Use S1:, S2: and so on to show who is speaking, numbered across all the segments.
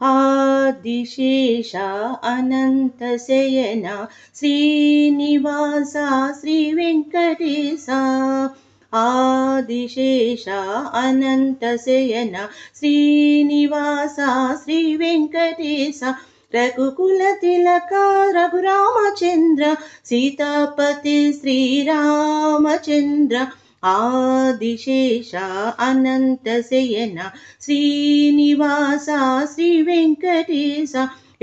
S1: ఆదిశేష అనంతశయన శ్రీనివాస శ్రీ వెంకటేశ ఆదిశేష అనంతశయన శ్రీనివాస శ్రీ వెంకటేశ రఘుకుల తిలక రఘురామచంద్ర సీతాపతి శ్రీరామచంద్ర ఆదిశేష అనంతశయన శ్రీనివాస శ్రీ వెంకటేశ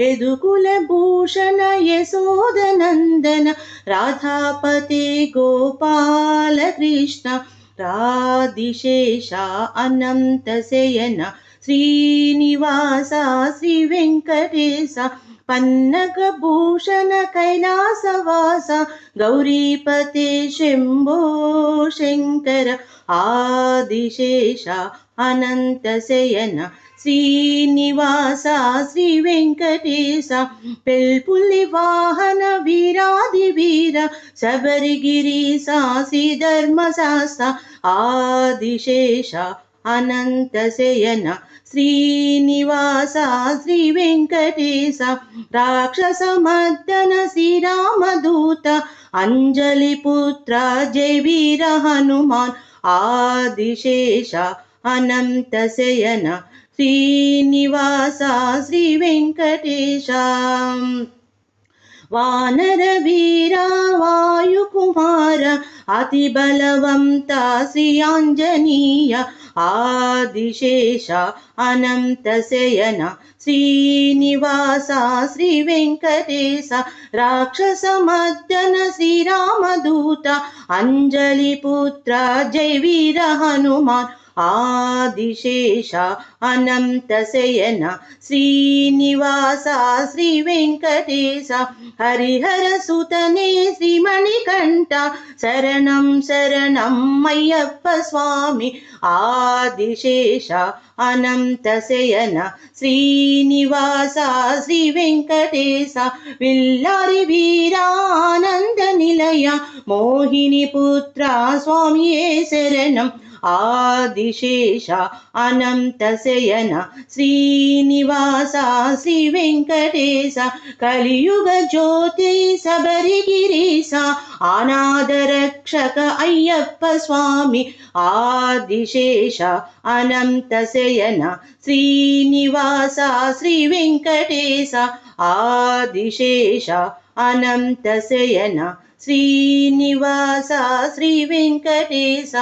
S1: యదుకుల భూషణ యశోదనందన రాధాపతే గోపాల కృష్ణ రాధిశేష అనంతశయన శ్రీనివాస శ్రీ వెంకటేశ పన్నగ భూషణ కైలాసవాస గౌరీపతే శంభో శంకర ఆదిశేష అనంతశయన శ్రీనివాస శ్రీ వెంకటేశ పెల్పులి వాహన వీరాది వీర శబరిగిరి సాసి ధర్మశాస్త్ర ఆదిశేష అనంతశయన శ్రీనివాస శ్రీ వెంకటేశ రాక్షసమర్దన శ్రీరామదూత అంజలి పుత్ర జయ వీర హనుమాన్ ఆదిశేష అనంతశయన శ్రీనివాస శ్రీ వెంకటేశ వానర వీర వాయుకుమార అతి బలవంత శ్రీ ఆంజనేయ ఆదిశేష అనంతశయన శ్రీనివాస శ్రీ వెంకటేశ రాక్షసమర్దన శ్రీరామదూత అంజలి పుత్ర జయ వీర హనుమాన్ ఆదిశేష అనంతశయన శ్రీనివాస శ్రీ వెంకటేశ హరిహర సుతనే శ్రీమణికంఠ శరణం శరణం అయ్యప్ప స్వామి ఆదిశేష అనంతశయన శ్రీనివాస శ్రీ వెంకటేశ విల్లారి వీరానంద నిలయ మోహిని పుత్ర స్వామియే శరణం ఆదిశేష అనంతశయన శ్రీనివాస శ్రీ వెంకటేశ కలియుగ జ్యోతి శబరిగిరీశ అనాథ రక్షక అయ్యప్ప స్వామి ఆదిశేష అనంతశయన శ్రీనివాస శ్రీ వెంకటేశ ఆదిశేష అనంతశయన శ్రీనివాస శ్రీ వెంకటేశ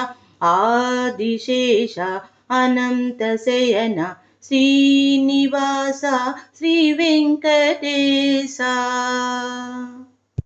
S1: ఆదిశేష అనంతశయన శ్రీనివాస శ్రీ వెంకటేశ.